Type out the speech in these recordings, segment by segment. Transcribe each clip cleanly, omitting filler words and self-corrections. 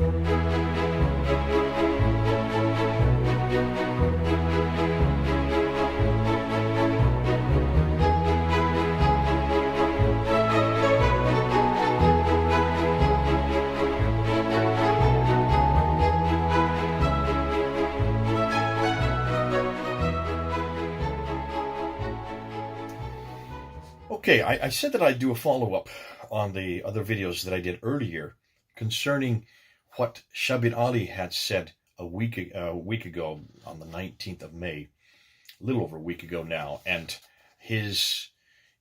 Okay, I said that I'd do a follow-up on the other videos that I did earlier concerning what Shabir Ally had said a week ago on the 19th of May, a little over a week ago now, and his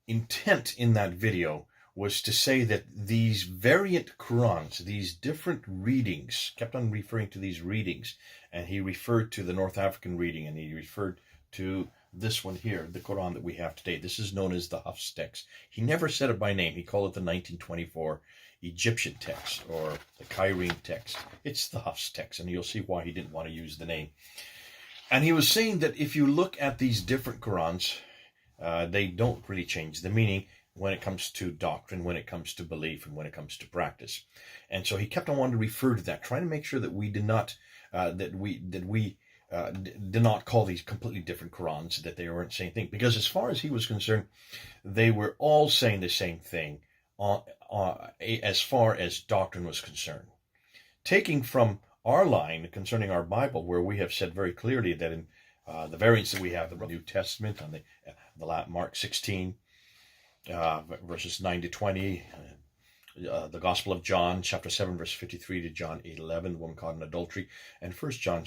intent in that video was to say that these variant Qurans, these different readings, kept on referring to these readings, and he referred to the North African reading, and he referred to this one here, the Quran that we have today. This is known as the Hafs text. He never said it by name. He called it the 1924 Egyptian text or the Cairene text. It's the Hafs text, and you'll see why he didn't want to use the name. And he was saying that if you look at these different Qurans, they don't really change the meaning when it comes to doctrine, when it comes to belief, and when it comes to practice. And so he kept on wanting to refer to that, trying to make sure that we did not did not call these completely different Qurans, that they weren't saying thing. Because as far as he was concerned, they were all saying the same thing as far as doctrine was concerned. Taking from our line concerning our Bible, where we have said very clearly that in the variants that we have, the New Testament, on the Mark 16, verses 9 to 20, the Gospel of John, chapter 7, verse 53 to John 8:11, the woman caught in adultery, and 1 John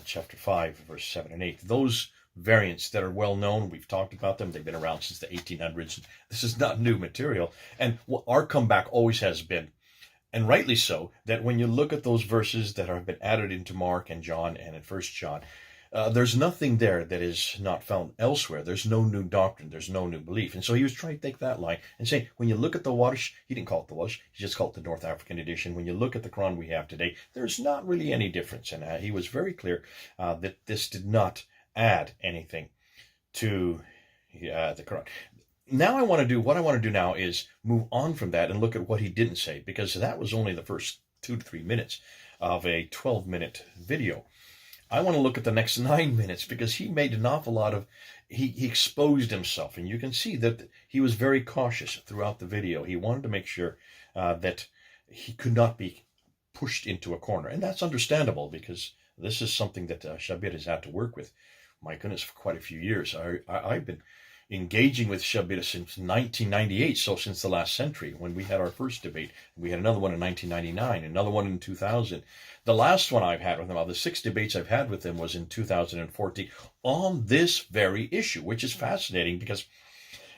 chapter 5, verse 7 and 8. Those variants that are well known, we've talked about them. They've been around since the 1800s. This is not new material. And our comeback always has been, and rightly so, that when you look at those verses that have been added into Mark and John and in 1 John, there's nothing there that is not found elsewhere. There's no new doctrine. There's no new belief. And so he was trying to take that line and say, when you look at the Wash, he didn't call it the Wash, he just called it the North African edition. When you look at the Quran we have today, there's not really any difference. And he was very clear that this did not add anything to the Quran. Now what I want to do now is move on from that and look at what he didn't say, because that was only the first 2 to 3 minutes of a 12-minute video. I want to look at the next 9 minutes, because he made an awful lot of, he exposed himself, and you can see that he was very cautious throughout the video. He wanted to make sure that he could not be pushed into a corner, and that's understandable, because this is something that Shabir has had to work with, my goodness, for quite a few years. I've been engaging with Shabir since 1998, so since the last century, when we had our first debate. We had another one in 1999, another one in 2000. The last one I've had with him, the 6 debates I've had with him, was in 2014 on this very issue, which is fascinating, because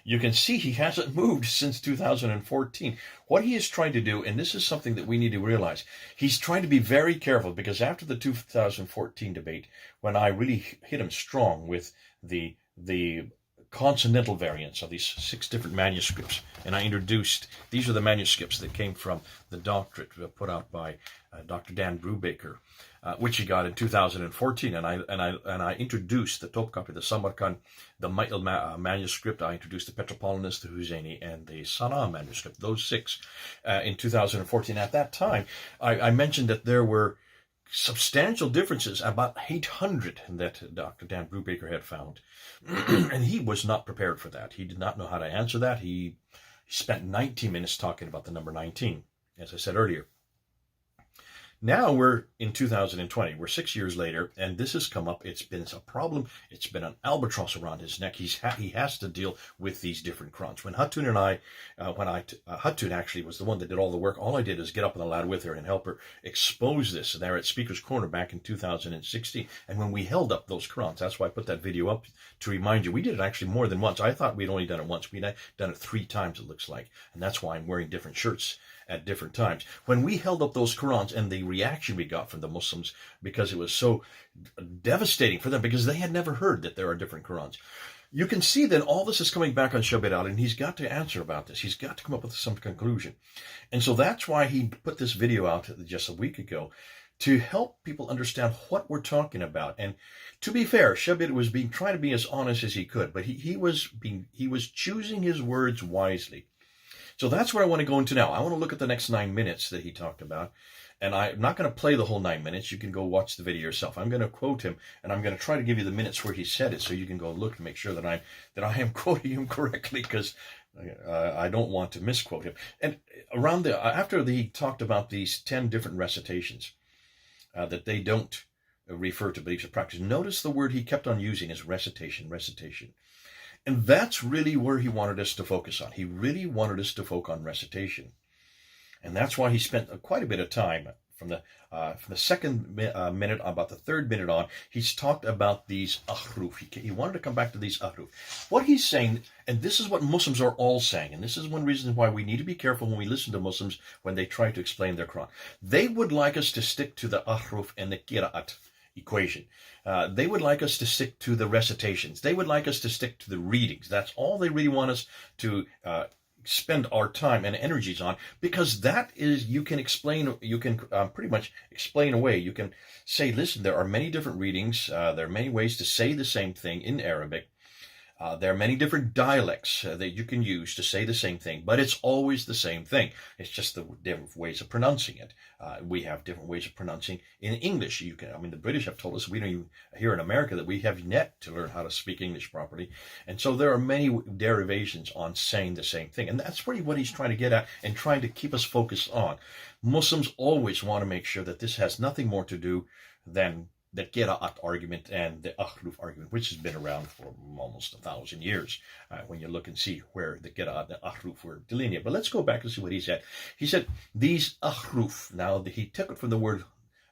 you can see he hasn't moved since 2014. What he is trying to do, and this is something that we need to realize, he's trying to be very careful, because after the 2014 debate, when I really hit him strong with the consonantal variants of these 6 different manuscripts, and I introduced, these are the manuscripts that came from the doctorate put out by Dr. Dan Brubaker, which he got in 2014, and I introduced the Topkapi, the Samarkand, the Maitel manuscript. I introduced the Petropolitanus, the Husseini, and the Sana'a manuscript. Those 6 in 2014. At that time, I mentioned that there were substantial differences, about 800, that Dr. Dan Brubaker had found. And he was not prepared for that. He did not know how to answer that. He spent 19 minutes talking about the number 19, as I said earlier. Now we're in 2020. We're 6 years later, and this has come up. It's been a problem. It's been an albatross around his neck. He has to deal with these different Qurans. When Hatun and I, Hatun actually was the one that did all the work. All I did is get up on the ladder with her and help her expose this there at Speaker's Corner back in 2016. And when we held up those Qurans, that's why I put that video up to remind you. We did it actually more than once. I thought we'd only done it once. We'd done it 3 times, it looks like. And that's why I'm wearing different shirts at different times. When we held up those Qurans, and the reaction we got from the Muslims, because it was so devastating for them, because they had never heard that there are different Qurans. You can see that all this is coming back on Shabir Ally, and he's got to answer about this. He's got to come up with some conclusion. And so that's why he put this video out just a week ago, to help people understand what we're talking about. And to be fair, Shabir was trying to be as honest as he could, but he was choosing his words wisely. So that's where I want to go into now. I want to look at the next 9 minutes that he talked about, And I'm not going to play the whole 9 minutes. You can go watch the video yourself. I'm going to quote him, and I'm going to try to give you the minutes where he said it, so you can go look to make sure that I am quoting him correctly, because I don't want to misquote him. And after he talked about these 10 different recitations that they don't refer to beliefs or practice, notice the word he kept on using is recitation, recitation. And that's really where he wanted us to focus on. He really wanted us to focus on recitation. And that's why he spent quite a bit of time from the second minute, about the third minute on. He's talked about these ahruf. He wanted to come back to these ahruf. What he's saying, and this is what Muslims are all saying, and this is one reason why we need to be careful when we listen to Muslims when they try to explain their Quran. They would like us to stick to the ahruf and the qira'at equation. They would like us to stick to the recitations. They would like us to stick to the readings. That's all they really want us to spend our time and energies on, because that is, you can pretty much explain away. You can say, listen, there are many different readings. There are many ways to say the same thing in Arabic. There are many different dialects that you can use to say the same thing, but it's always the same thing. It's just the different ways of pronouncing it. We have different ways of pronouncing in English. The British have told us, we don't even, here in America, that we have yet to learn how to speak English properly. And so there are many derivations on saying the same thing. And that's really what he's trying to get at and trying to keep us focused on. Muslims always want to make sure that this has nothing more to do than the qira'at argument and the ahruf argument, which has been around for almost 1,000 years, when you look and see where the qira'at and the ahruf were delineated. But let's go back and see what he said. He said, these ahruf, now he took it from the word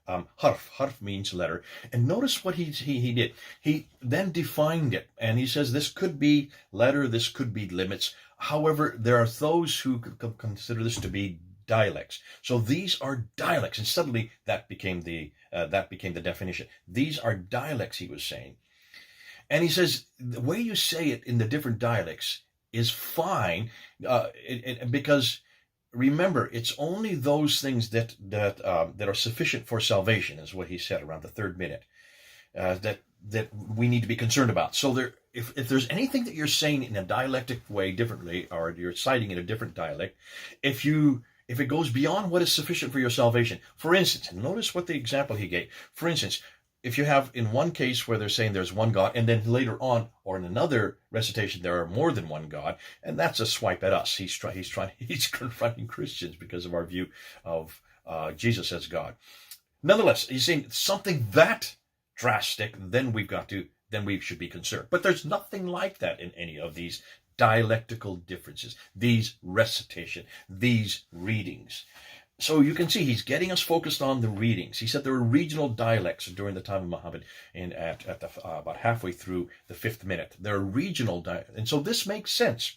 harf. Harf means letter. And notice what he did. He then defined it, and he says this could be letter, this could be limits. However, there are those who consider this to be dialects. So these are dialects, and suddenly that became the definition. These are dialects, he was saying. And he says the way you say it in the different dialects is fine, because remember, it's only those things that are sufficient for salvation, is what he said around the third minute, that we need to be concerned about. So if there's anything that you're saying in a dialectic way differently, or you're citing in a different dialect, if it goes beyond what is sufficient for your salvation. For instance, and notice what the example he gave. For instance, if you have in one case where they're saying there's one God, and then later on, or in another recitation, there are more than one God, and that's a swipe at us. He's confronting Christians because of our view of Jesus as God. Nonetheless, he's saying something that drastic, then we should be concerned. But there's nothing like that in any of these dialectical differences, these recitation, these readings. So you can see he's getting us focused on the readings. He said there were regional dialects during the time of Muhammad, and about halfway through the 5th minute. There are regional dialects, and so this makes sense.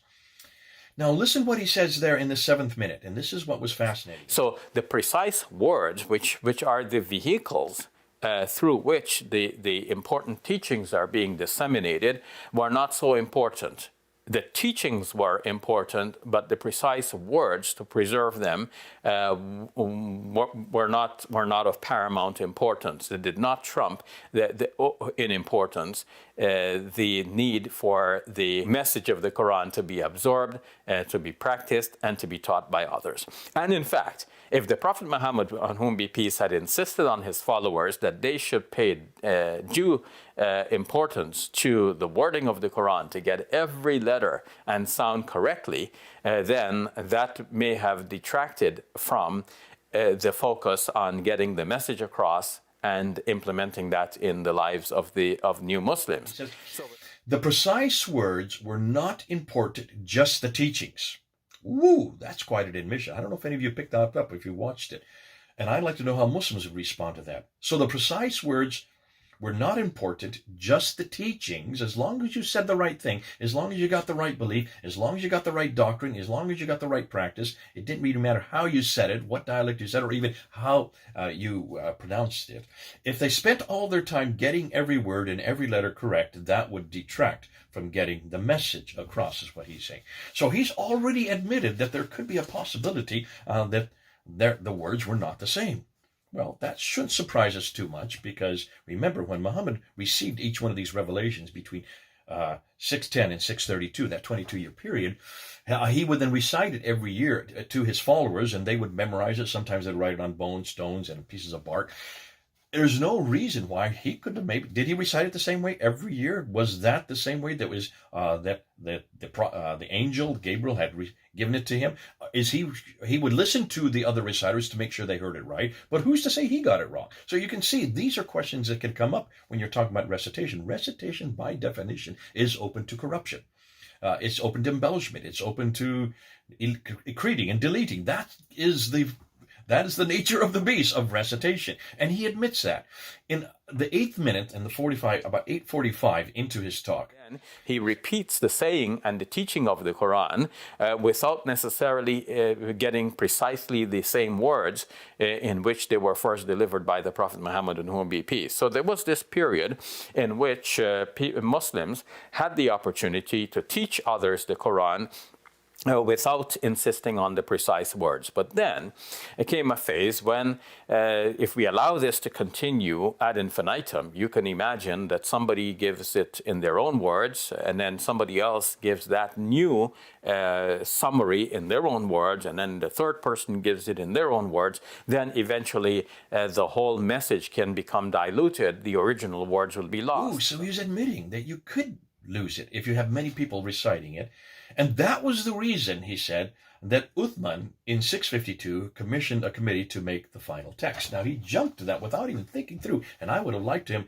Now listen what he says there in the 7th minute, and this is what was fascinating. So the precise words, which are the vehicles through which the important teachings are being disseminated, were not so important. The teachings were important, but the precise words to preserve them were not of paramount importance. They did not trump in importance the need for the message of the Quran to be absorbed, to be practiced, and to be taught by others. And in fact, if the Prophet Muhammad, on whom be peace, had insisted on his followers that they should pay due importance to the wording of the Quran, to get every letter and sound correctly, then that may have detracted from the focus on getting the message across and implementing that in the lives of new Muslims. The precise words were not important, just the teachings. Woo, that's quite an admission. I don't know if any of you picked that up if you watched it. And I'd like to know how Muslims would respond to that. So the precise words were not important, just the teachings. As long as you said the right thing, as long as you got the right belief, as long as you got the right doctrine, as long as you got the right practice, it didn't really matter how you said it, what dialect you said, or even how you pronounced it. If they spent all their time getting every word and every letter correct, that would detract from getting the message across, is what he's saying. So he's already admitted that there could be a possibility that the words were not the same. Well, that shouldn't surprise us too much, because remember, when Muhammad received each one of these revelations between 610 and 632, that 22-year period, he would then recite it every year to his followers, and they would memorize it. Sometimes they'd write it on bones, stones, and pieces of bark. There's no reason why he could have maybe. Did he recite it the same way every year? Was that the same way that was the angel Gabriel had given it to him? Is he would listen to the other reciters to make sure they heard it right? But who's to say he got it wrong? So you can see these are questions that can come up when you're talking about recitation. Recitation, by definition, is open to corruption. It's open to embellishment. It's open to accreting and deleting. That is the nature of the beast of recitation. And he admits that. In the 8th minute and about 8:45 into his talk, he repeats the saying and the teaching of the Quran without necessarily getting precisely the same words in which they were first delivered by the Prophet Muhammad, on whom be peace. So there was this period in which Muslims had the opportunity to teach others the Quran without insisting on the precise words. But then it came a phase when, if we allow this to continue ad infinitum, you can imagine that somebody gives it in their own words, and then somebody else gives that new summary in their own words, and then the third person gives it in their own words. Then eventually the whole message can become diluted. The original words will be lost. Ooh, so he was admitting that you could lose it if you have many people reciting it. And that was the reason, he said, that Uthman in 652 commissioned a committee to make the final text. Now, he jumped to that without even thinking through, and I would have liked him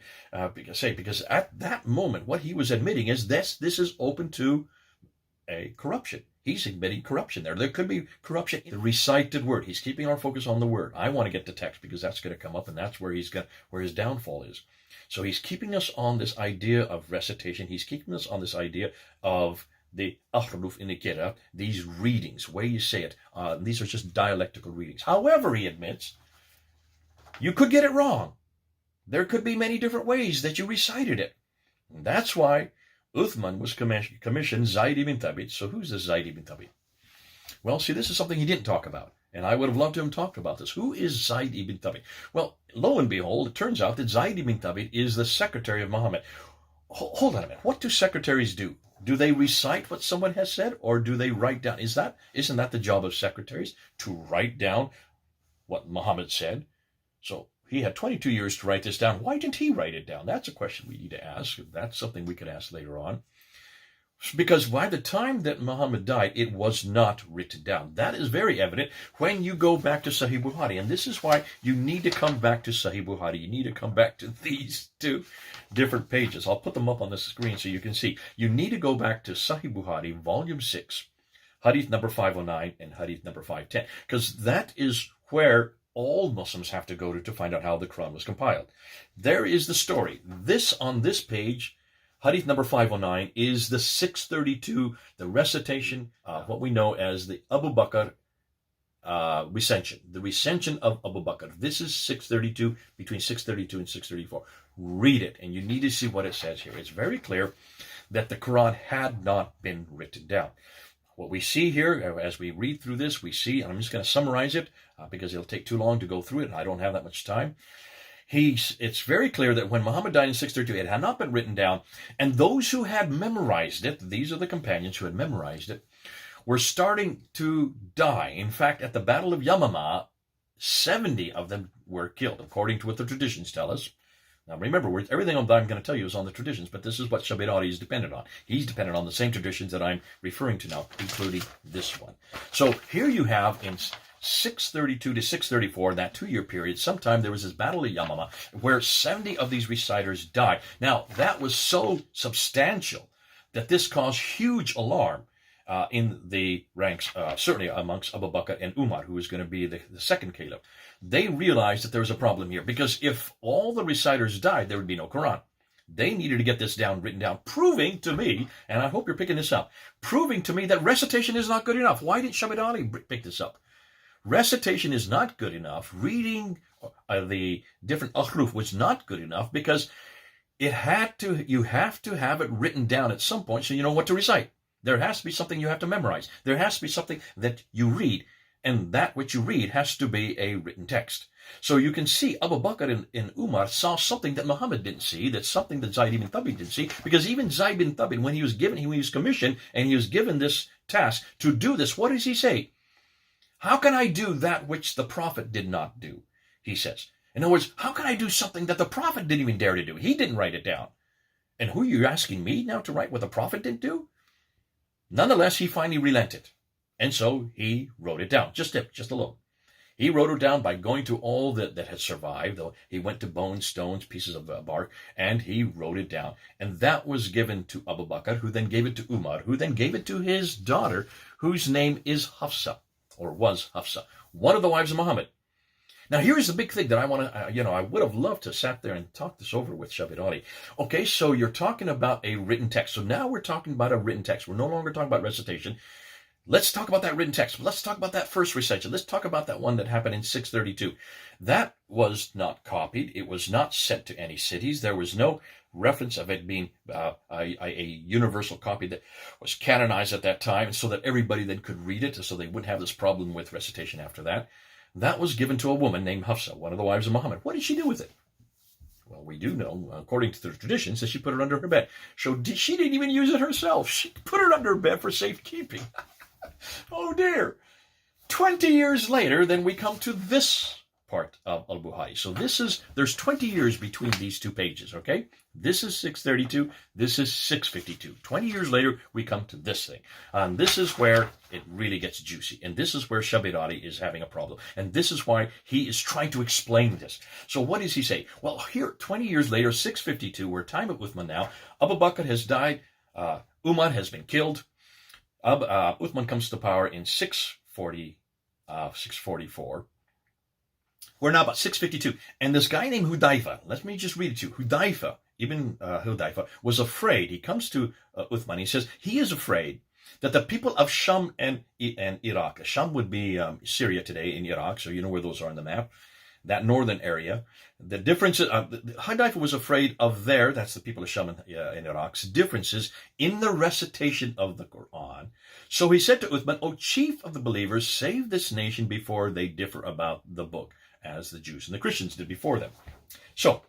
because at that moment, what he was admitting is this is open to a corruption. He's admitting corruption there. There could be corruption in the recited word. He's keeping our focus on the word. I want to get to text because that's going to come up, and that's where where his downfall is. So he's keeping us on this idea of recitation. He's keeping us on this idea of the ahruf in the Qira, these readings, way you say it. These are just dialectical readings. However, he admits, you could get it wrong. There could be many different ways that you recited it. And that's why Uthman was commissioned Zayd ibn Thabit. So who's this Zayd ibn Thabit? Well, see, this is something he didn't talk about. And I would have loved to have talked about this. Who is Zayd ibn Thabit? Well, lo and behold, it turns out that Zayd ibn Thabit is the secretary of Muhammad. Hold on a minute. What do secretaries do? Do they recite what someone has said, or do they write down? Isn't that the job of secretaries, to write down what Muhammad said? So he had 22 years to write this down. Why didn't he write it down? That's a question we need to ask. That's something we could ask later on. Because by the time that Muhammad died, it was not written down. That is very evident when you go back to Sahih Bukhari. And this is why you need to come back to Sahih Bukhari. You need to come back to these two different pages. I'll put them up on the screen so you can see. You need to go back to Sahih Bukhari, volume 6, hadith number 509 and hadith number 510. Because that is where all Muslims have to go to find out how the Quran was compiled. There is the story. On this page, hadith number 509 is the 632, the recitation of what we know as the Abu Bakr recension, the recension of Abu Bakr. This is 632, between 632 and 634. Read it, and you need to see what it says here. It's very clear that the Quran had not been written down. What we see here, as we read through this, we see, and I'm just going to summarize it because it'll take too long to go through it, and I don't have that much time. It's very clear that when Muhammad died in 632, it had not been written down, and those who had memorized it, these are the companions who had memorized it, were starting to die. In fact, at the Battle of Yamama, 70 of them were killed, according to what the traditions tell us. Now remember, everything I'm going to tell you is on the traditions, but this is what Shabir Ally is dependent on. He's dependent on the same traditions that I'm referring to now, including this one. So here you have in 632 to 634, that 2-year period, sometime there was this Battle of Yamama where 70 of these reciters died. Now, that was so substantial that this caused huge alarm in the ranks, certainly amongst Abu Bakr and Umar, who was going to be the second caliph. They realized that there was a problem here, because if all the reciters died, there would be no Quran. They needed to get this written down, proving to me, and I hope you're picking this up, proving to me that recitation is not good enough. Why didn't Shabir Ally pick this up? Recitation is not good enough. Reading the different ahruf was not good enough, because you have to have it written down at some point so you know what to recite. There has to be something you have to memorize. There has to be something that you read. and that which you read has to be a written text. So you can see Abu Bakr and Umar saw something that Muhammad didn't see, that's something that Zayd ibn Thabit didn't see, because even Zayd ibn Thabit, when he was commissioned and he was given this task to do this, what does he say? How can I do that which the Prophet did not do? He says. In other words, how can I do something that the Prophet didn't even dare to do? He didn't write it down. And who are you asking me now to write what the Prophet didn't do? Nonetheless, he finally relented. And so he wrote it down, just alone. He wrote it down by going to all that had survived. He went to bones, stones, pieces of bark, and he wrote it down. And that was given to Abu Bakr, who then gave it to Umar, who then gave it to his daughter, whose name is Hafsa, or was Hafsa, one of the wives of Muhammad. Now, here's the big thing that I want to, I would have loved to sat there and talk this over with Shabir Ally. Okay, so you're talking about a written text. So now we're talking about a written text. We're no longer talking about recitation. Let's talk about that written text. Let's talk about that first recitation. Let's talk about that one that happened in 632. That was not copied. It was not sent to any cities. There was no reference of it being a universal copy that was canonized at that time so that everybody then could read it, so they wouldn't have this problem with recitation after that. That was given to a woman named Hafsa, one of the wives of Muhammad. What did she do with it? Well, we do know, according to the traditions, that she put it under her bed. So she didn't even use it herself. She put it under her bed for safekeeping. Oh dear. 20 years later, then we come to this part of Al-Bukhari. So there's 20 years between these two pages, okay? This is 632, this is 652. 20 years later, we come to this thing. And this is where it really gets juicy. And this is where Shabir Ally is having a problem. And this is why he is trying to explain this. So what does he say? Well, here, 20 years later, 652, we're time at Uthman now. Abu Bakr has died. Umar has been killed. Uthman comes to power in 644. We're now about 652. And this guy named Hudayfa, let me just read it to you. Hudayfa was afraid. He comes to Uthman. He says he is afraid that the people of Sham and Iraq, Sham would be Syria today, in Iraq, so you know where those are on the map, that northern area. The differences, Hudayfa was afraid of that's the people of Sham and Iraq's differences in the recitation of the Quran. So he said to Uthman, O chief of the believers, save this nation before they differ about the book, as the Jews and the Christians did before them. So,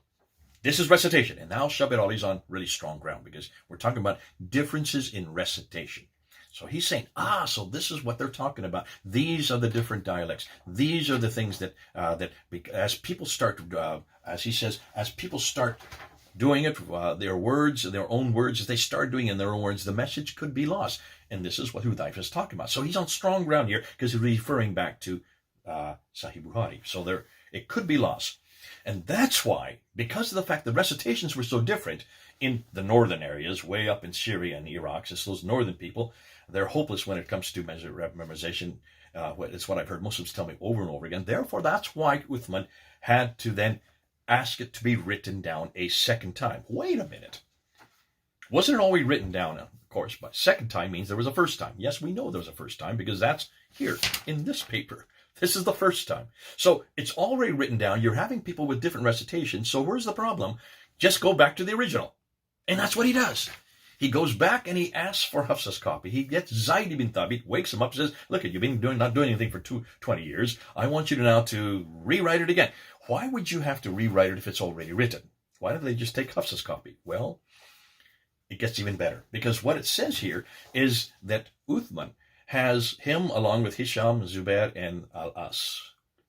this is recitation. And now Shabir Ally's on really strong ground because we're talking about differences in recitation. So he's saying, so this is what they're talking about. These are the different dialects. These are the things that as people start, as he says, as people start doing it, their own words, as they start doing it in their own words, the message could be lost. And this is what Hudayfa is talking about. So he's on strong ground here because he's referring back to Sahih Bukhari. So it could be lost. And that's why, because of the fact the recitations were so different in the northern areas, way up in Syria and Iraq, it's those northern people, they're hopeless when it comes to memorization. It's what I've heard Muslims tell me over and over again. Therefore, that's why Uthman had to then ask it to be written down a second time. Wait a minute. Wasn't it always written down, of course, but second time means there was a first time. Yes, we know there was a first time because that's here in this paper. This is the first time. So it's already written down. You're having people with different recitations. So where's the problem? Just go back to the original. And that's what he does. He goes back and he asks for Hafsa's copy. He gets Zayd ibn Thabit, wakes him up, says, look, you've been not doing anything for 20 years. I want you to now to rewrite it again. Why would you have to rewrite it if it's already written? Why don't they just take Hafsa's copy? Well, it gets even better. Because what it says here is that Uthman has him along with Hisham, Zubair, and Al-As.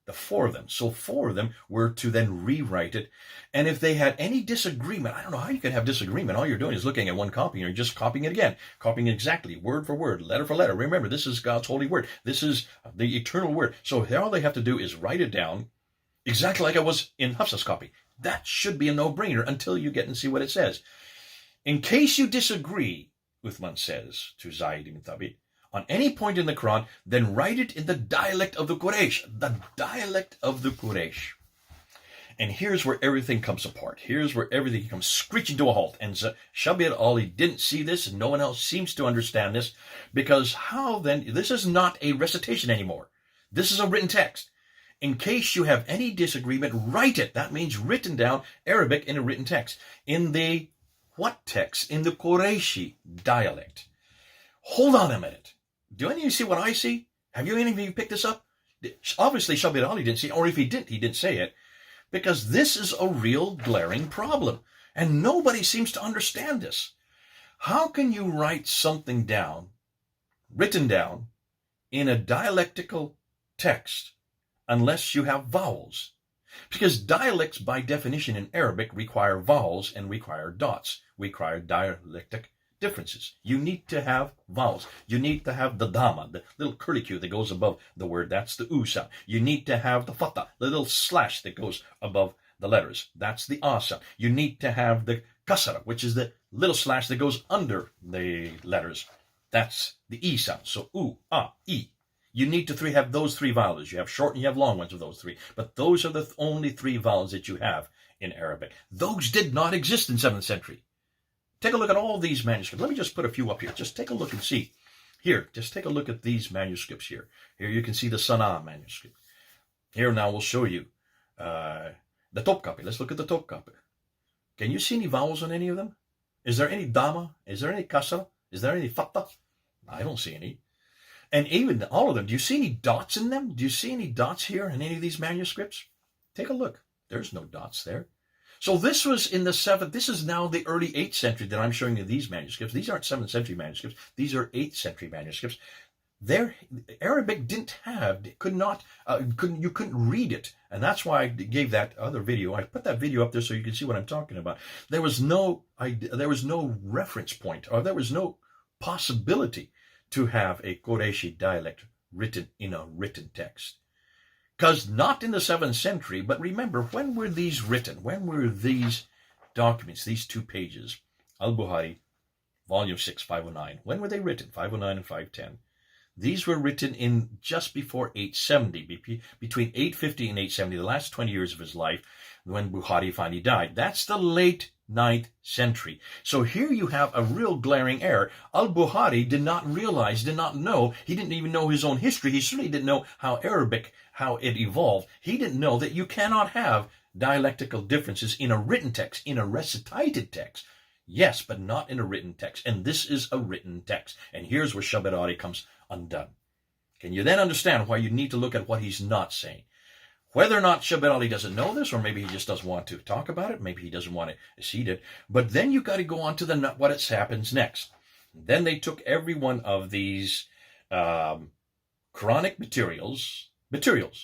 The four of them. So four of them were to then rewrite it. And if they had any disagreement, I don't know how you can have disagreement. All you're doing is looking at one copy and you're just copying it again. Copying it exactly, word for word, letter for letter. Remember, this is God's holy word. This is the eternal word. So all they have to do is write it down exactly like it was in Hafsa's copy. That should be a no-brainer until you get and see what it says. In case you disagree, Uthman says to Zayd ibn Thabit, on any point in the Quran, then write it in the dialect of the Quraysh. The dialect of the Quraysh. And here's where everything comes apart. Here's where everything comes screeching to a halt. And Shabir Ally didn't see this, and no one else seems to understand this, because how then, this is not a recitation anymore. This is a written text. In case you have any disagreement, write it. That means written down, Arabic in a written text. In the what text? In the Qurayshi dialect. Hold on a minute. Do any of you see what I see? Have you any of you picked this up? Obviously, Shabir Ally didn't see it, or if he didn't say it, because this is a real glaring problem. And nobody seems to understand this. How can you write something down, written down, in a dialectical text unless you have vowels? Because dialects, by definition in Arabic, require vowels and require dots, require dialectic differences. You need to have vowels. You need to have the dama, the little curlicue that goes above the word. That's the u sound. You need to have the fatha, the little slash that goes above the letters. That's the a sound. You need to have the kasara, which is the little slash that goes under the letters. That's the e sound. So u, a, e. You need to have those three vowels. You have short and you have long ones of those three. But those are the only three vowels that you have in Arabic. Those did not exist in 7th century. Take a look at all these manuscripts. Let me just put a few up here. Just take a look and see. Here, just take a look at these manuscripts here. Here you can see the Sana'a manuscript. Here now we'll show you the top copy. Let's look at the top copy. Can you see any vowels on any of them? Is there any dama? Is there any kasra? Is there any fatha? I don't see any. And even all of them, do you see any dots in them? Do you see any dots here in any of these manuscripts? Take a look. There's no dots there. So this was in the 7th, this is now the early 8th century that I'm showing you these manuscripts. These aren't 7th century manuscripts. These are 8th century manuscripts. Arabic didn't have, you couldn't read it. And that's why I gave that other video. I put that video up there so you can see what I'm talking about. There was no reference point, or there was no possibility to have a Qurayshi dialect written in a written text. Because not in the 7th century, but remember, when were these written? When were these documents, these 2 pages, Al-Bukhari, volume 6, 509, when were they written? 509 and 510. These were written in just before 870, between 850 and 870, the last 20 years of his life, when Bukhari finally died. That's the late 9th century. So here you have a real glaring error. Al-Bukhari did not realize, did not know, he didn't even know his own history. He certainly didn't know how Arabic, how it evolved. He didn't know that you cannot have dialectical differences in a written text, in a recitated text. Yes, but not in a written text. And this is a written text. And here's where Shabir Ally comes undone. Can you then understand why you need to look at what he's not saying? Whether or not Shabir Ally doesn't know this, or maybe he just doesn't want to talk about it, maybe he doesn't want to see it, but then you got to go on to what happens next. Then they took every one of these Qur'anic materials,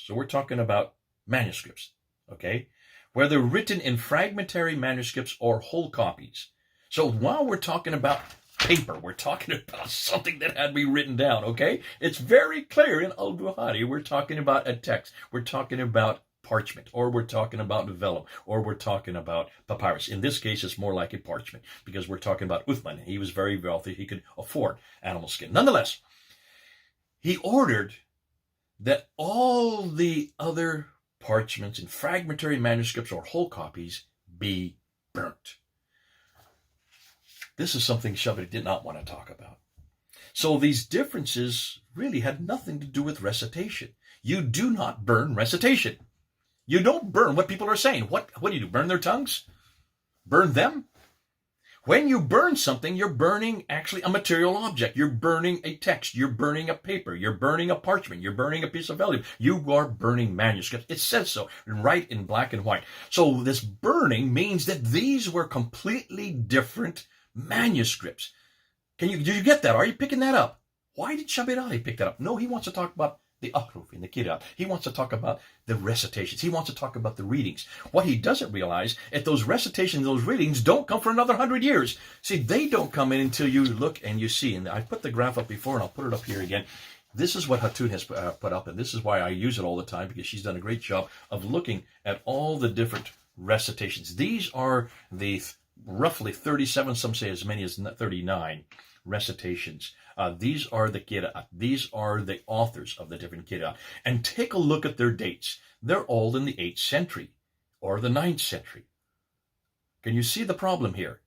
so we're talking about manuscripts, okay, whether written in fragmentary manuscripts or whole copies. So while we're talking about paper, we're talking about something that had to be written down, okay? It's very clear in Al-Bukhari, we're talking about a text, we're talking about parchment, or we're talking about vellum, or we're talking about papyrus. In this case, it's more like a parchment, because we're talking about Uthman. He was very wealthy, he could afford animal skin. Nonetheless, he ordered that all the other parchments and fragmentary manuscripts or whole copies be burnt. This is something Shabir did not want to talk about. So these differences really had nothing to do with recitation. You do not burn recitation. You don't burn what people are saying. What do you do? Burn their tongues? Burn them? When you burn something, you're burning actually a material object. You're burning a text. You're burning a paper. You're burning a parchment. You're burning a piece of vellum. You are burning manuscripts. It says so, right in black and white. So this burning means that these were completely different manuscripts. Did you get that? Are you picking that up? Why did Shabir Ally pick that up? No, he wants to talk about the ahruf in the qira'at. He wants to talk about the recitations. He wants to talk about the readings. What he doesn't realize is those recitations, those readings don't come for another 100 years. See, they don't come in until you look and you see. And I put the graph up before, and I'll put it up here again. This is what Hatun has put up, and this is why I use it all the time, because she's done a great job of looking at all the different recitations. These are the roughly 37, some say as many as 39 recitations. These are the qira'at. These are the authors of the different qira'at. And take a look at their dates. They're all in the 8th century or the 9th century. Can you see the problem here?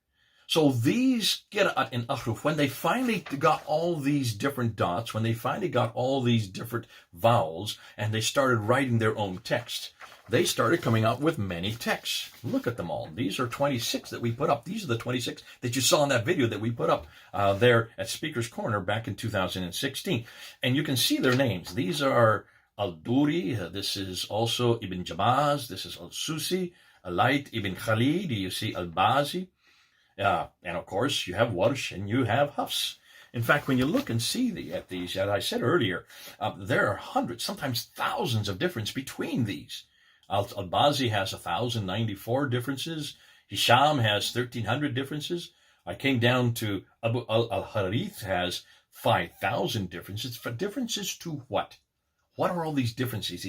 So these qira'at in ahruf, when they finally got all these different dots, when they finally got all these different vowels, and they started writing their own text, they started coming out with many texts. Look at them all. These are 26 that we put up. These are the 26 that you saw in that video that we put up there at Speaker's Corner back in 2016. And you can see their names. These are Al-Duri. This is also Ibn Jamaz. This is Al-Susi. Alayt Ibn Khalid. You see Al-Bazi. And of course, you have Warsh and you have Hafs. In fact, when you look and see at these, as I said earlier, there are hundreds, sometimes thousands of differences between these. Al-Bazi has 1,094 differences. Hisham has 1,300 differences. I came down to Abu al-Harith has 5,000 differences. For differences to what? What are all these differences?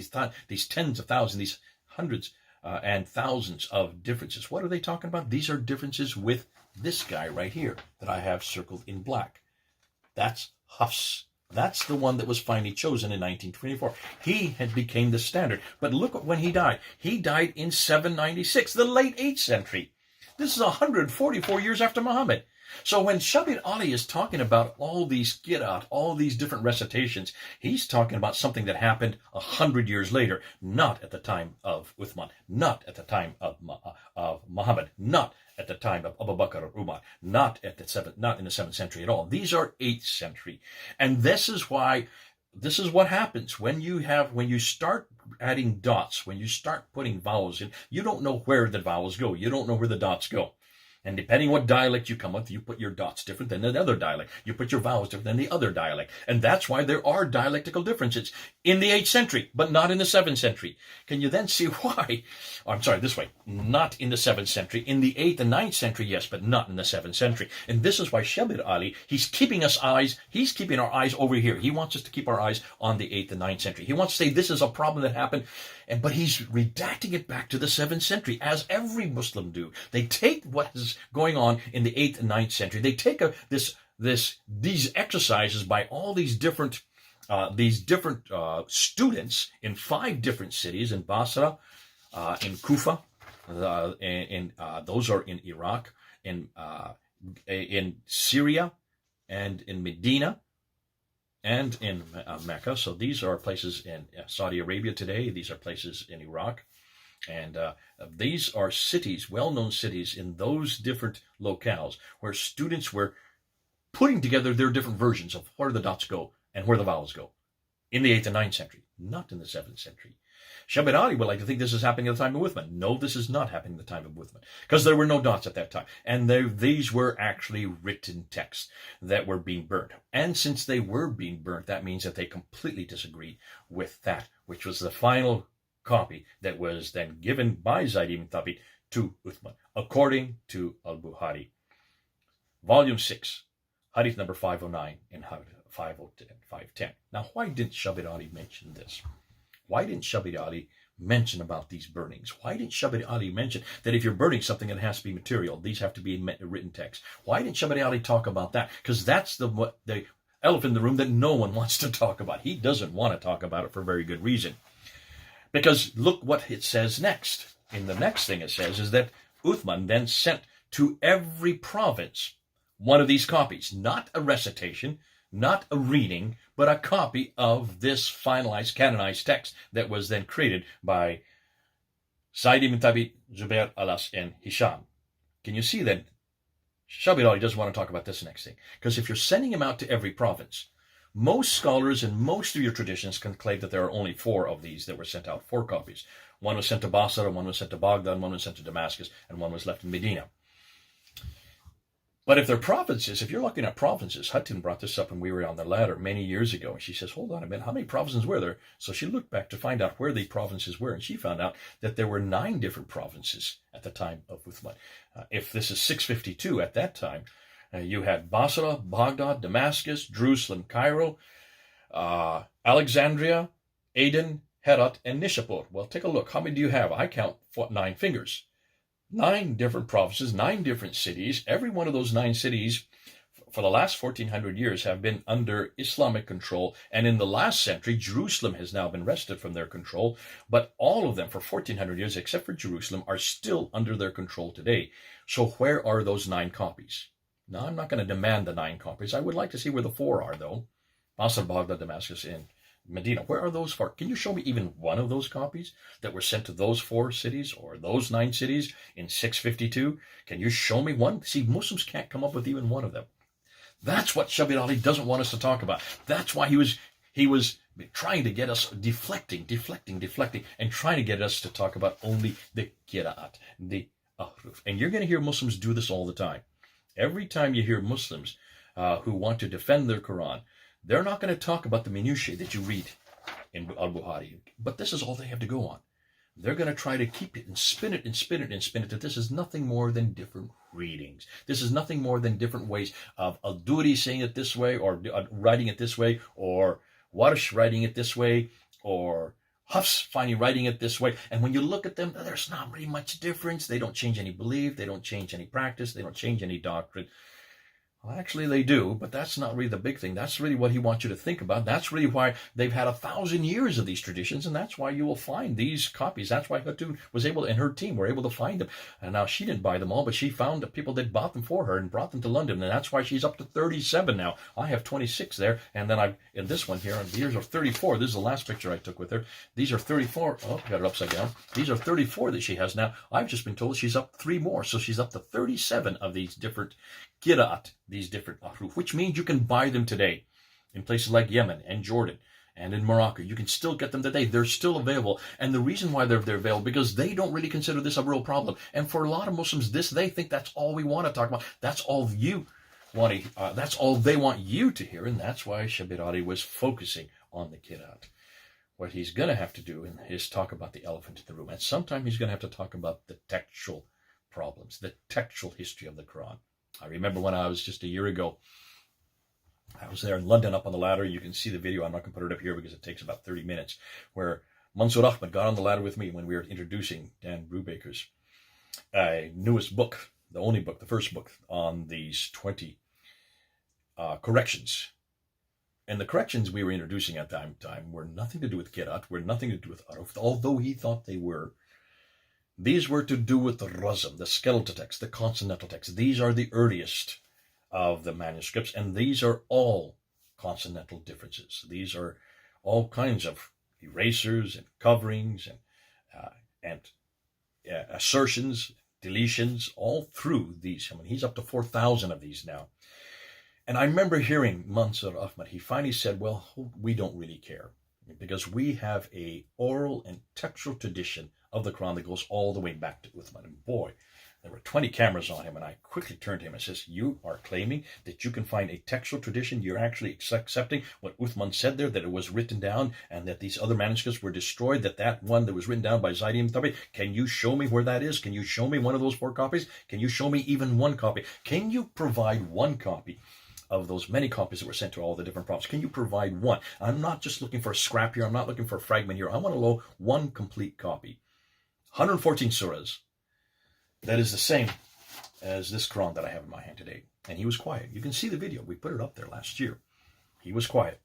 These tens of thousands, these hundreds and thousands of differences. What are they talking about? These are differences with this guy right here that I have circled in black. That's Hafs. That's the one that was finally chosen in 1924. He had became the standard. But look at when he died. He died in 796, the late 8th century. This is 144 years after Muhammad. So when Shabir Ally is talking about all these qira'at, all these different recitations, he's talking about something that happened 100 years later, not at the time of Uthman, not at the time of Muhammad, not at the time of Abu Bakr or Umar, not in the 7th century at all. These are 8th century. And this is what happens when you start adding dots, when you start putting vowels in, you don't know where the vowels go. You don't know where the dots go. And depending what dialect you come with, you put your dots different than the other dialect. You put your vowels different than the other dialect. And that's why there are dialectical differences in the 8th century, but not in the 7th century. Can you then see why? Oh, I'm sorry, this way. Not in the 7th century. In the 8th and 9th century, yes, but not in the 7th century. And this is why Shabir Ally, he's keeping our eyes over here. He wants us to keep our eyes on the 8th and 9th century. He wants to say this is a problem that happened, but he's redacting it back to the 7th century, as every Muslim do. They take what is going on in the 8th and 9th century. They take these exercises by all these different students in 5 different cities, in Basra, in Kufa, those are in Iraq, in Syria, and in Medina, and in Mecca. So these are places in Saudi Arabia today. These are places in Iraq. And these are cities, well-known cities in those different locales where students were putting together their different versions of where the dots go and where the vowels go in the 8th and 9th century, not in the 7th century. Shabir Ally would like to think this is happening at the time of Uthman. No, this is not happening at the time of Uthman, because there were no dots at that time. And these were actually written texts that were being burnt. And since they were being burnt, that means that they completely disagreed with that, which was the final copy that was then given by Zayd ibn Thabit to Uthman, according to Al-Bukhari. Volume 6, Hadith number 509 and 510. Now, why didn't Shabir Ally mention this? Why didn't Shabir Ally mention about these burnings? Why didn't Shabir Ally mention that if you're burning something, it has to be material? These have to be written text. Why didn't Shabir Ally talk about that? Because that's the elephant in the room that no one wants to talk about. He doesn't want to talk about it for very good reason. Because look what it says next. In the next thing it says is that Uthman then sent to every province one of these copies, not a recitation, not a reading, but a copy of this finalized, canonized text that was then created by Zayd ibn Thabit, Zubair, Alas, and Hisham. Can you see that Shabir Ally doesn't want to talk about this next thing? Because if you're sending him out to every province, most scholars and most of your traditions can claim that there are only 4 of these that were sent out, 4 copies. One was sent to Basra, one was sent to Baghdad, one was sent to Damascus, and one was left in Medina. But if they're provinces, if you're looking at provinces, Hutton brought this up when we were on the ladder many years ago, and she says, hold on a minute, how many provinces were there? So she looked back to find out where the provinces were, and she found out that there were 9 different provinces at the time of Uthman. If this is 652 at that time, you had Basra, Baghdad, Damascus, Jerusalem, Cairo, Alexandria, Aden, Herat, and Nishapur. Well, take a look. How many do you have? I count 9 fingers. 9 different provinces, 9 different cities. Every one of those 9 cities for the last 1400 years have been under Islamic control. And in the last century, Jerusalem has now been wrested from their control. But all of them for 1400 years, except for Jerusalem, are still under their control today. So where are those 9 copies? Now, I'm not going to demand the 9 copies. I would like to see where the 4 are, though. Basra, Baghdad, Damascus, and Medina. Where are those 4? Can you show me even one of those copies that were sent to those 4 cities or those 9 cities in 652? Can you show me one? See, Muslims can't come up with even one of them. That's what Shabir Ally doesn't want us to talk about. That's why He was trying to get us deflecting, and trying to get us to talk about only the Qira'at, the Ahruf. And you're going to hear Muslims do this all the time. Every time you hear Muslims who want to defend their Quran, they're not going to talk about the minutiae that you read in Al-Bukhari. But this is all they have to go on. They're going to try to keep it and spin it and spin it and spin it, that this is nothing more than different readings. This is nothing more than different ways of Al-Duri saying it this way, or writing it this way, or Warsh writing it this way, or Hafs finally writing it this way. And when you look at them, there's not really much difference. They don't change any belief. They don't change any practice. They don't change any doctrine. Well, actually, they do, but that's not really the big thing. That's really what he wants you to think about. That's really why they've had 1,000 years of these traditions, and that's why you will find these copies. That's why Hatun was able, and her team were able to find them. And now she didn't buy them all, but she found the people that bought them for her and brought them to London, and that's why she's up to 37 now. I have 26 there, and then in this one here, and these are 34. This is the last picture I took with her. These are 34. Oh, I got it upside down. These are 34 that she has now. I've just been told she's up 3 more, so she's up to 37 of these different Qira'at, these different ahruf, which means you can buy them today in places like Yemen and Jordan and in Morocco. You can still get them today. They're still available. And the reason why they're available, because they don't really consider this a real problem. And for a lot of Muslims, they think that's all we want to talk about. That's all you want to, that's all they want you to hear. And that's why Shabir Ally was focusing on the Qira'at. What he's going to have to do is talk about the elephant in the room. And sometime he's going to have to talk about the textual problems, the textual history of the Quran. I remember when I was just a year ago, I was there in London up on the ladder. You can see the video. I'm not going to put it up here because it takes about 30 minutes, where Mansour Ahmed got on the ladder with me when we were introducing Dan Brubaker's newest book, the only book, the first book on these 20 corrections. And the corrections we were introducing at that time were nothing to do with Qira'at, were nothing to do with Aruf, although he thought they were. These were to do with the razm, the skeletal text, the consonantal text. These are the earliest of the manuscripts, and these are all consonantal differences. These are all kinds of erasers and coverings and assertions, deletions, all through these. I mean, he's up to 4,000 of these now. And I remember hearing Mansour Ahmed, he finally said, well, we don't really care, because we have a oral and textual tradition of the Quran that goes all the way back to Uthman. And boy, there were 20 cameras on him, and I quickly turned to him and says, you are claiming that you can find a textual tradition? You're actually accepting what Uthman said there, that it was written down, and that these other manuscripts were destroyed, that one that was written down by Zaidi ibn Thabit, can you show me where that is? Can you show me one of those 4 copies? Can you show me even one copy? Can you provide one copy of those many copies that were sent to all the different prophets? Can you provide one? I'm not just looking for a scrap here. I'm not looking for a fragment here. I want to know one complete copy. 114 surahs. That is the same as this Quran that I have in my hand today. And he was quiet. You can see the video. We put it up there last year. He was quiet.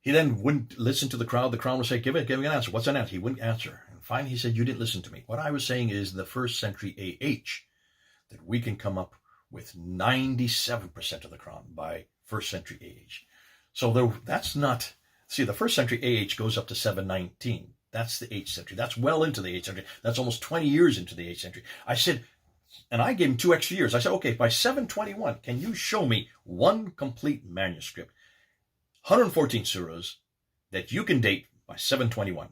He then wouldn't listen to the crowd. The crowd would say, give an answer. What's an answer? He wouldn't answer. And finally he said, you didn't listen to me. What I was saying is the first century AH, that we can come up with 97% of the Quran by first century AH. So that's not, see, the first century AH goes up to 719. That's the 8th century. That's well into the 8th century. That's almost 20 years into the 8th century. I said, and I gave him 2 extra years. I said, okay, by 721, can you show me one complete manuscript, 114 surahs, that you can date by 721?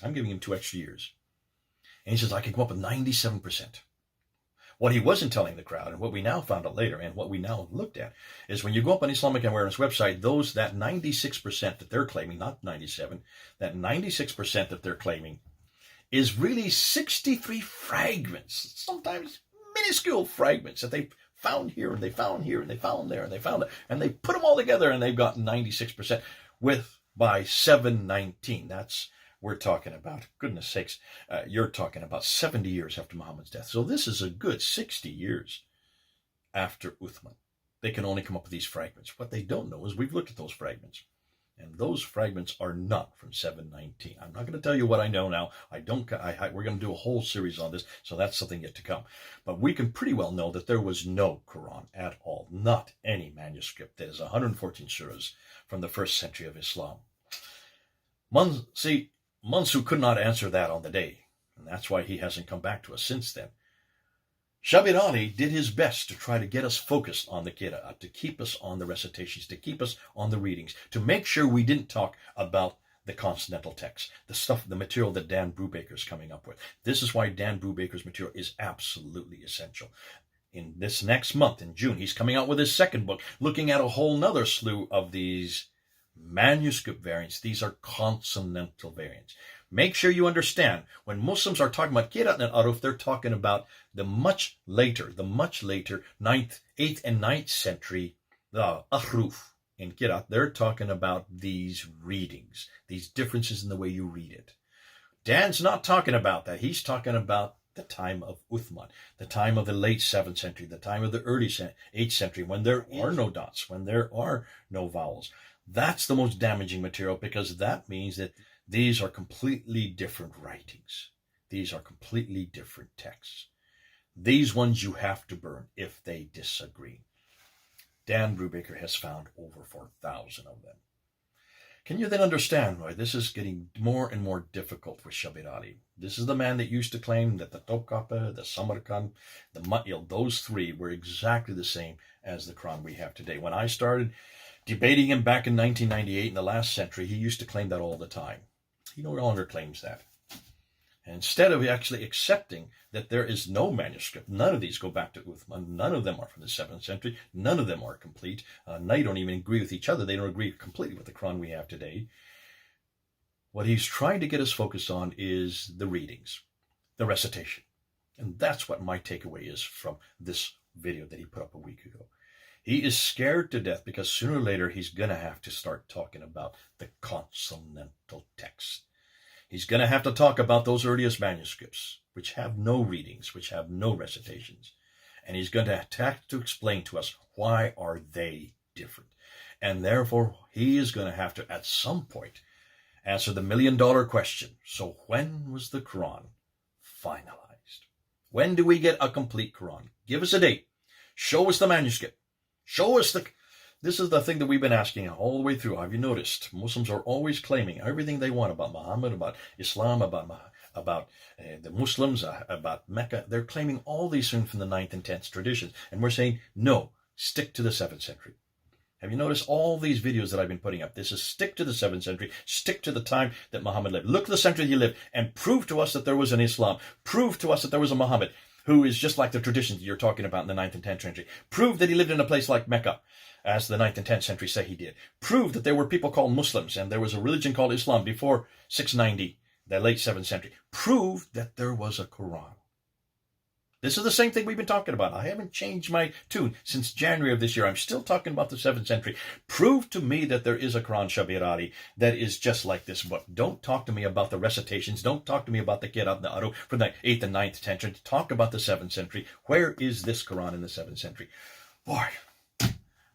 I'm giving him 2 extra years. And he says, I can come up with 97%. What he wasn't telling the crowd, and what we now found out later, and what we now looked at, is when you go up on Islamic Awareness website, that 96% that they're claiming, not 97, that 96% that they're claiming is really 63 fragments, sometimes minuscule fragments that they found here, and they found here, and they found there, and they found it, and they put them all together, and they've got 96% by 719. We're talking about, goodness sakes, you're talking about 70 years after Muhammad's death. So this is a good 60 years after Uthman. They can only come up with these fragments. What they don't know is we've looked at those fragments. And those fragments are not from 719. I'm not going to tell you what I know now. We're going to do a whole series on this, so that's something yet to come. But we can pretty well know that there was no Quran at all. Not any manuscript that is 114 surahs from the first century of Islam. Mansour could not answer that on the day, and that's why he hasn't come back to us since then. Shabir Ally did his best to try to get us focused on the Qira'at, to keep us on the recitations, to keep us on the readings, to make sure we didn't talk about the consonantal text, the stuff, the material that Dan Brubaker's coming up with. This is why Dan Brubaker's material is absolutely essential. In this next month, in June, he's coming out with his second book, looking at a whole nother slew of these manuscript variants. These are consonantal variants. Make sure you understand, when Muslims are talking about Qira'at and Aruf, they're talking about the much later 9th, 8th and 9th century Ahruf in Qira'at. They're talking about these readings, these differences in the way you read it. Dan's not talking about that. He's talking about the time of Uthman, the time of the late 7th century, the time of the early 8th century, when there are no dots, when there are no vowels. That's the most damaging material, because that means that these are completely different writings. These are completely different texts. These ones you have to burn if they disagree. Dan Brubaker has found over 4,000 of them. Can you then understand why this is getting more and more difficult with Shabir Ally? This is the man that used to claim that the Topkapi, the Samarkand, the Matil, those three were exactly the same as the Quran we have today. When I started debating him back in 1998 in the last century, he used to claim that all the time. He no longer claims that. And instead of actually accepting that there is no manuscript, none of these go back to Uthman, none of them are from the 7th century, none of them are complete, they don't even agree with each other, they don't agree completely with the Quran we have today. What he's trying to get us focused on is the readings, the recitation. And that's what my takeaway is from this video that he put up a week ago. He is scared to death because sooner or later he's going to have to start talking about the consonantal text. He's going to have to talk about those earliest manuscripts, which have no readings, which have no recitations. And he's going to have to explain to us, why are they different? And therefore, he is going to have to, at some point, answer the million-dollar question. So when was the Quran finalized? When do we get a complete Quran? Give us a date. Show us the manuscript. Show us the... This is the thing that we've been asking all the way through. Have you noticed? Muslims are always claiming everything they want about Muhammad, about Islam, about the Muslims, about Mecca. They're claiming all these things from the 9th and 10th traditions. And we're saying, no, stick to the 7th century. Have you noticed all these videos that I've been putting up? This is stick to the 7th century, stick to the time that Muhammad lived. Look at the century he lived and prove to us that there was an Islam. Prove to us that there was a Muhammad who is just like the traditions you're talking about in the 9th and 10th century. Prove that he lived in a place like Mecca, as the 9th and 10th century say he did. Prove that there were people called Muslims and there was a religion called Islam before 690, the late 7th century. Prove that there was a Quran. This is the same thing we've been talking about. I haven't changed my tune since January of this year. I'm still talking about the 7th century. Prove to me that there is a Quran, Shabir Ally, that is just like this book. Don't talk to me about the recitations. Don't talk to me about the Qira'at and the Aruf from the 8th and 9th century. Talk about the 7th century. Where is this Quran in the 7th century? Boy,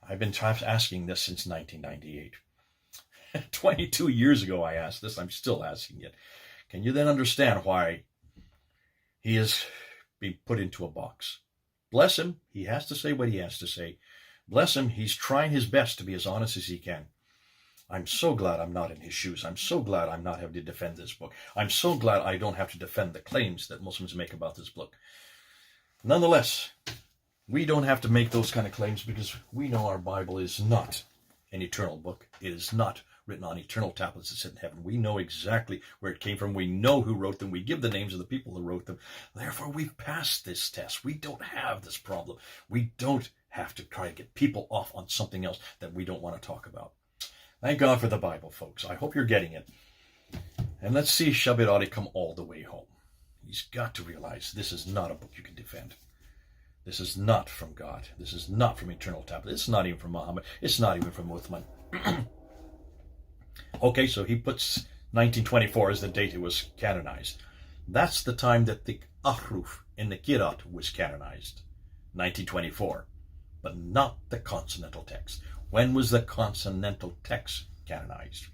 I've been asking this since 1998. 22 years ago I asked this. I'm still asking it. Can you then understand why he is being put into a box? Bless him. He has to say what he has to say. Bless him. He's trying his best to be as honest as he can. I'm so glad I'm not in his shoes. I'm so glad I'm not having to defend this book. I'm so glad I don't have to defend the claims that Muslims make about this book. Nonetheless, we don't have to make those kind of claims because we know our Bible is not an eternal book. It is not written on eternal tablets that sit in heaven. We know exactly where it came from. We know who wrote them. We give the names of the people who wrote them. Therefore, we've passed this test. We don't have this problem. We don't have to try to get people off on something else that we don't want to talk about. Thank God for the Bible, folks. I hope you're getting it. And let's see Shabir Ally come all the way home. He's got to realize this is not a book you can defend. This is not from God. This is not from eternal tablets. It's not even from Muhammad. It's not even from Uthman. Okay, so he puts 1924 as the date it was canonized. That's the time that the Ahruf in the Qira'at was canonized, 1924, but not the consonantal text. When was the consonantal text canonized?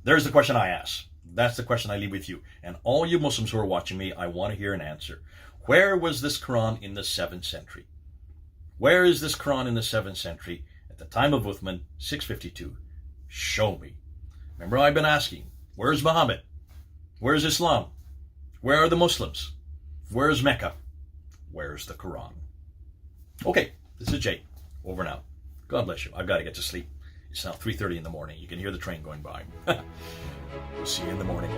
There's the question I ask. That's the question I leave with you. And all you Muslims who are watching me, I want to hear an answer. Where was this Quran in the 7th century? Where is this Quran in the 7th century at the time of Uthman, 652? Show me. Remember, I've been asking, where's Muhammad? Where's Islam? Where are the Muslims? Where's Mecca? Where's the Quran? Okay, this is Jay. Over and out. God bless you. I've got to get to sleep. It's now 3:30 in the morning. You can hear the train going by. We'll see you in the morning.